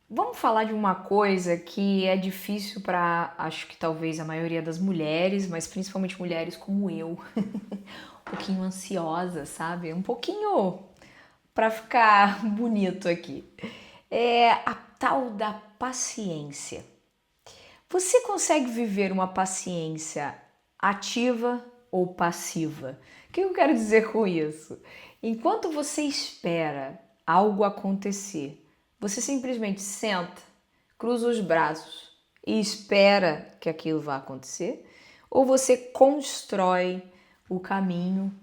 Vamos falar de uma coisa que é difícil para, acho que talvez a maioria das mulheres, mas principalmente mulheres como eu, um pouquinho ansiosa, sabe? Um pouquinho para ficar bonito aqui. É a tal da paciência. Você consegue viver uma paciência ativa ou passiva? O que eu quero dizer com isso? Enquanto você espera algo acontecer, você simplesmente senta, cruza os braços e espera que aquilo vá acontecer? Ou você constrói o caminho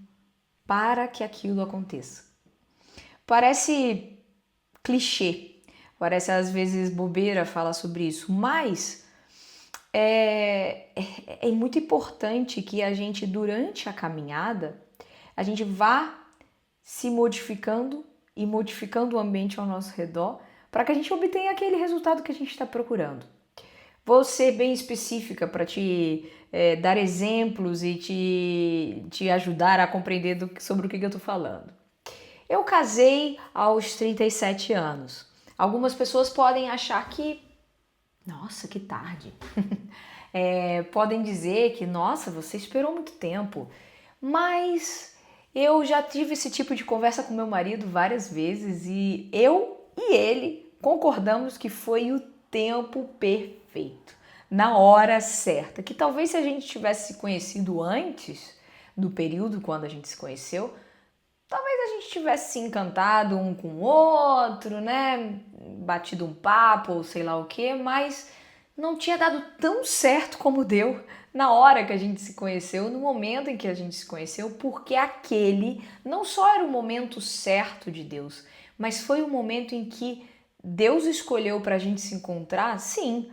para que aquilo aconteça? Parece clichê, parece às vezes bobeira falar sobre isso, mas é muito importante que a gente, durante a caminhada, a gente vá se modificando e modificando o ambiente ao nosso redor para que a gente obtenha aquele resultado que a gente está procurando. Vou ser bem específica para te dar exemplos e te ajudar a compreender sobre o que eu estou falando. Eu casei aos 37 anos. Algumas pessoas podem achar que, nossa, que tarde. Podem dizer que, nossa, você esperou muito tempo. Mas eu já tive esse tipo de conversa com meu marido várias vezes e eu e ele concordamos que foi o tempo perfeito, na hora certa. Que talvez se a gente tivesse se conhecido antes do período quando a gente se conheceu, talvez a gente tivesse se encantado um com o outro, né? Batido um papo ou sei lá o que, mas não tinha dado tão certo como deu na hora que a gente se conheceu, no momento em que a gente se conheceu, porque aquele não só era o momento certo de Deus, mas foi o momento em que Deus escolheu para a gente se encontrar, sim,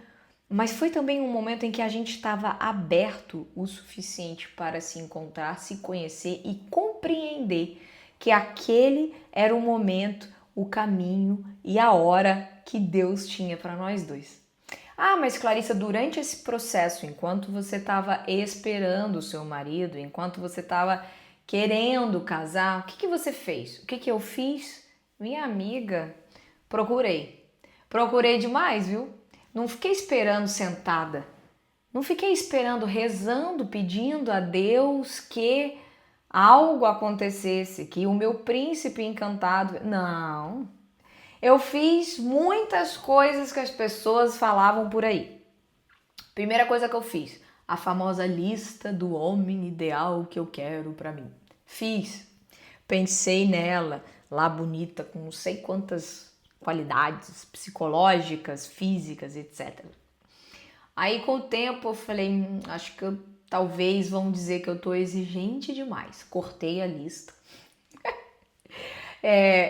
mas foi também um momento em que a gente estava aberto o suficiente para se encontrar, se conhecer e compreender que aquele era o momento, o caminho e a hora que Deus tinha para nós dois. Ah, mas Clarissa, durante esse processo, enquanto você estava esperando o seu marido, enquanto você estava querendo casar, o que você fez? O que eu fiz? Minha amiga, procurei. Procurei demais, viu? Não fiquei esperando sentada. Não fiquei esperando, rezando, pedindo a Deus que algo acontecesse, que o meu príncipe encantado. Não. Eu fiz muitas coisas que as pessoas falavam por aí. Primeira coisa que eu fiz, a famosa lista do homem ideal que eu quero pra mim. Fiz. Pensei nela, lá bonita, com não sei quantas qualidades psicológicas, físicas, etc. Aí com o tempo eu falei, acho que talvez vão dizer que eu tô exigente demais. Cortei a lista.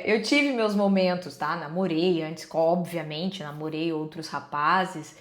Eu tive meus momentos, tá? Namorei antes, obviamente, namorei outros rapazes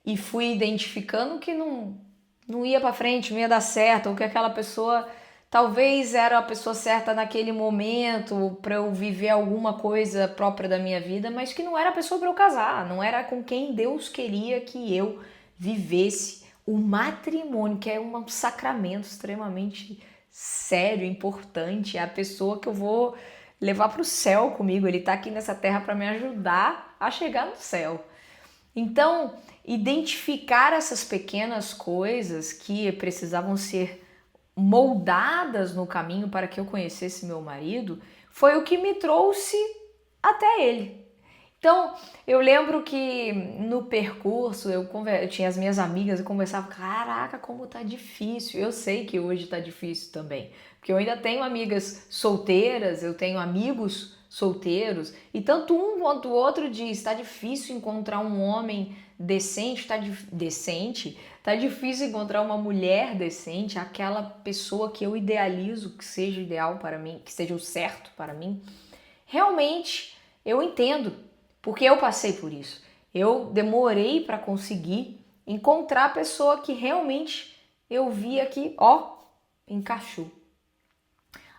e fui identificando que não ia pra frente, não ia dar certo, ou que aquela pessoa talvez era a pessoa certa naquele momento para eu viver alguma coisa própria da minha vida, mas que não era a pessoa para eu casar, não era com quem Deus queria que eu vivesse o matrimônio, que é um sacramento extremamente sério, importante, é a pessoa que eu vou levar para o céu comigo, ele tá aqui nessa terra para me ajudar a chegar no céu. Então, identificar essas pequenas coisas que precisavam ser moldadas no caminho para que eu conhecesse meu marido foi o que me trouxe até ele. Então, eu lembro que no percurso eu tinha as minhas amigas e conversava, caraca, como tá difícil. Eu sei que hoje tá difícil também, porque eu ainda tenho amigas solteiras, eu tenho amigos solteiros, e tanto um quanto o outro diz, tá difícil encontrar um homem decente, tá difícil encontrar uma mulher decente, aquela pessoa que eu idealizo que seja ideal para mim, que seja o certo para mim. Realmente, eu entendo, porque eu passei por isso. Eu demorei para conseguir encontrar a pessoa que realmente eu via que, ó, encaixou.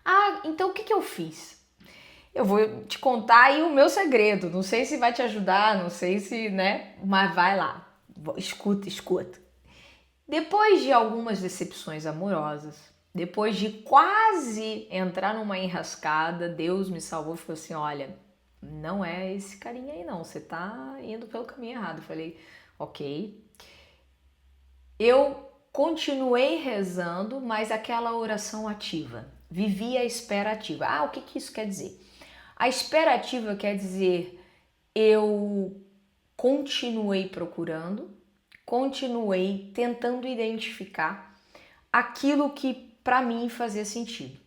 Ah, então o que eu fiz? Eu vou te contar aí o meu segredo. Não sei se vai te ajudar, não sei se, né? Mas vai lá. Escuta, escuta. Depois de algumas decepções amorosas, depois de quase entrar numa enrascada, Deus me salvou e falou assim: olha, não é esse carinha aí não, você tá indo pelo caminho errado. Eu falei, ok. Eu continuei rezando, mas aquela oração ativa. Vivi a espera ativa. Ah, o que que isso quer dizer? A espera ativa quer dizer eu continuei procurando, continuei tentando identificar aquilo que para mim fazia sentido.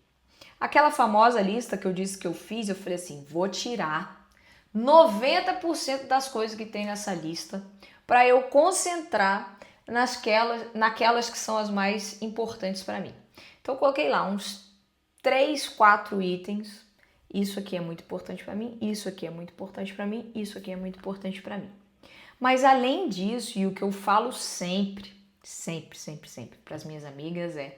Aquela famosa lista que eu disse que eu fiz, eu falei assim, vou tirar 90% das coisas que tem nessa lista para eu concentrar naquelas que são as mais importantes para mim. Então eu coloquei lá uns 3, 4 itens. Isso aqui é muito importante para mim, isso aqui é muito importante para mim, isso aqui é muito importante para mim. Mas além disso, e o que eu falo sempre para as minhas amigas é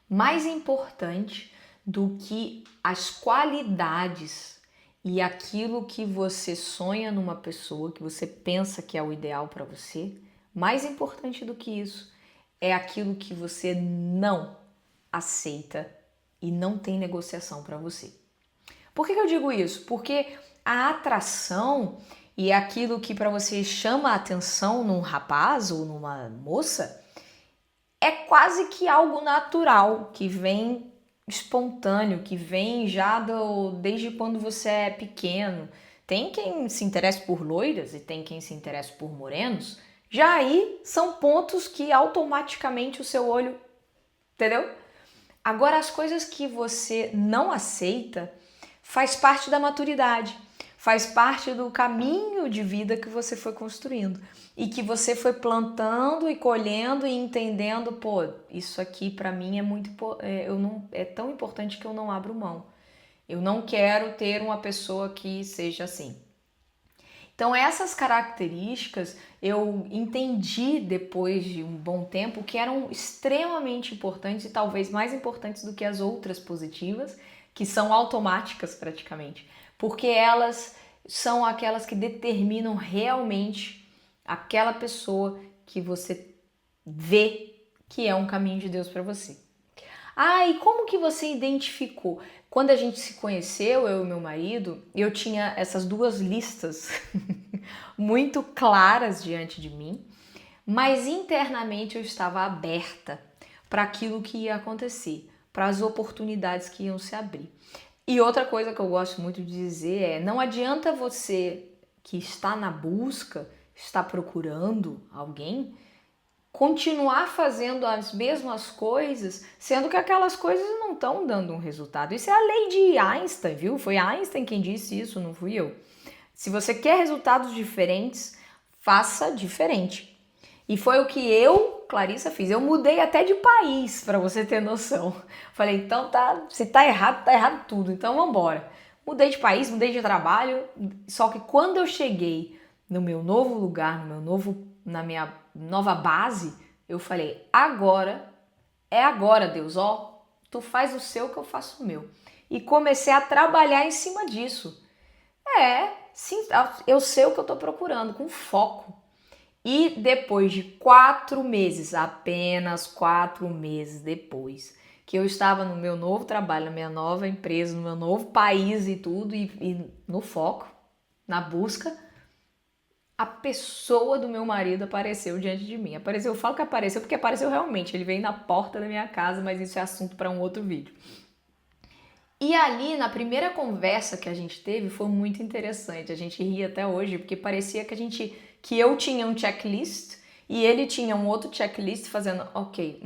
mais importante do que as qualidades e aquilo que você sonha numa pessoa, que você pensa que é o ideal para você, mais importante do que isso é aquilo que você não aceita e não tem negociação para você. Por que eu digo isso? Porque a atração e aquilo que para você chama a atenção num rapaz ou numa moça é quase que algo natural, que vem espontâneo, que vem já desde quando você é pequeno. Tem quem se interessa por loiras e tem quem se interessa por morenos. Já aí são pontos que automaticamente o seu olho, entendeu? Agora, as coisas que você não aceita faz parte da maturidade, faz parte do caminho de vida que você foi construindo e que você foi plantando e colhendo e entendendo, pô, isso aqui para mim é muito, é tão importante que eu não abro mão. Eu não quero ter uma pessoa que seja assim. Então essas características eu entendi depois de um bom tempo que eram extremamente importantes e talvez mais importantes do que as outras positivas, que são automáticas praticamente, porque elas são aquelas que determinam realmente aquela pessoa que você vê que é um caminho de Deus para você. Ah, e como que você identificou? Quando a gente se conheceu, eu e meu marido, eu tinha essas duas listas muito claras diante de mim, mas internamente eu estava aberta para aquilo que ia acontecer, para as oportunidades que iam se abrir. E outra coisa que eu gosto muito de dizer é: não adianta você que está na busca, está procurando alguém, continuar fazendo as mesmas coisas, sendo que aquelas coisas não estão dando um resultado. Isso é a lei de Einstein, viu? Foi Einstein quem disse isso, não fui eu. Se você quer resultados diferentes, faça diferente. E foi o que eu, Clarissa, fiz. Eu mudei até de país, para você ter noção. Falei, então se tá errado tudo, então vamos embora. Mudei de país, mudei de trabalho, só que quando eu cheguei no meu novo lugar, na minha nova base, eu falei, é agora, Deus, ó, tu faz o seu que eu faço o meu. E comecei a trabalhar em cima disso. Sim, eu sei o que eu tô procurando, com foco. E depois de 4 meses, apenas 4 meses depois, que eu estava no meu novo trabalho, na minha nova empresa, no meu novo país e tudo, e no foco, na busca, a pessoa do meu marido apareceu diante de mim. Apareceu, eu falo que apareceu porque apareceu realmente. Ele veio na porta da minha casa, mas isso é assunto para um outro vídeo. E ali, na primeira conversa que a gente teve, foi muito interessante. A gente ria até hoje, porque parecia que eu tinha um checklist e ele tinha um outro checklist fazendo ok,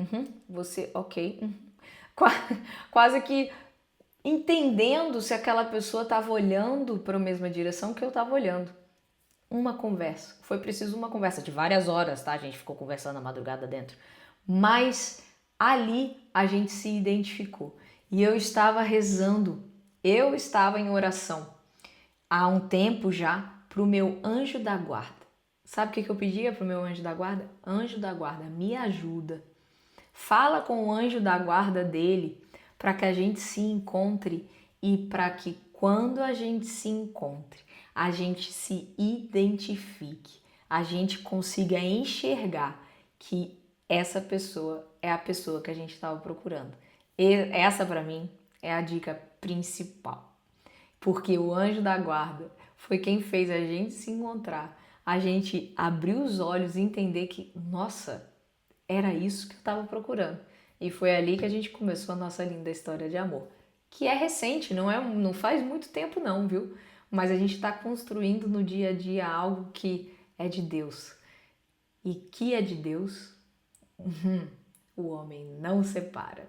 você ok, quase que entendendo se aquela pessoa estava olhando para a mesma direção que eu estava olhando. Uma conversa. Foi preciso uma conversa de várias horas, tá? A gente ficou conversando a madrugada dentro. Mas ali a gente se identificou. E eu estava rezando, eu estava em oração há um tempo já para o meu anjo da guarda. Sabe o que eu pedia para o meu anjo da guarda? Anjo da guarda, me ajuda. Fala com o anjo da guarda dele para que a gente se encontre e para que quando a gente se encontre, a gente se identifique, a gente consiga enxergar que essa pessoa é a pessoa que a gente estava procurando. E essa para mim é a dica principal. porque o anjo da guarda foi quem fez a gente se encontrar, a gente abrir os olhos e entender que, nossa, era isso que eu estava procurando. E foi ali que a gente começou a nossa linda história de amor, que é recente, não faz muito tempo não, viu? Mas a gente está construindo no dia a dia algo que é de Deus. E que é de Deus, o homem não separa.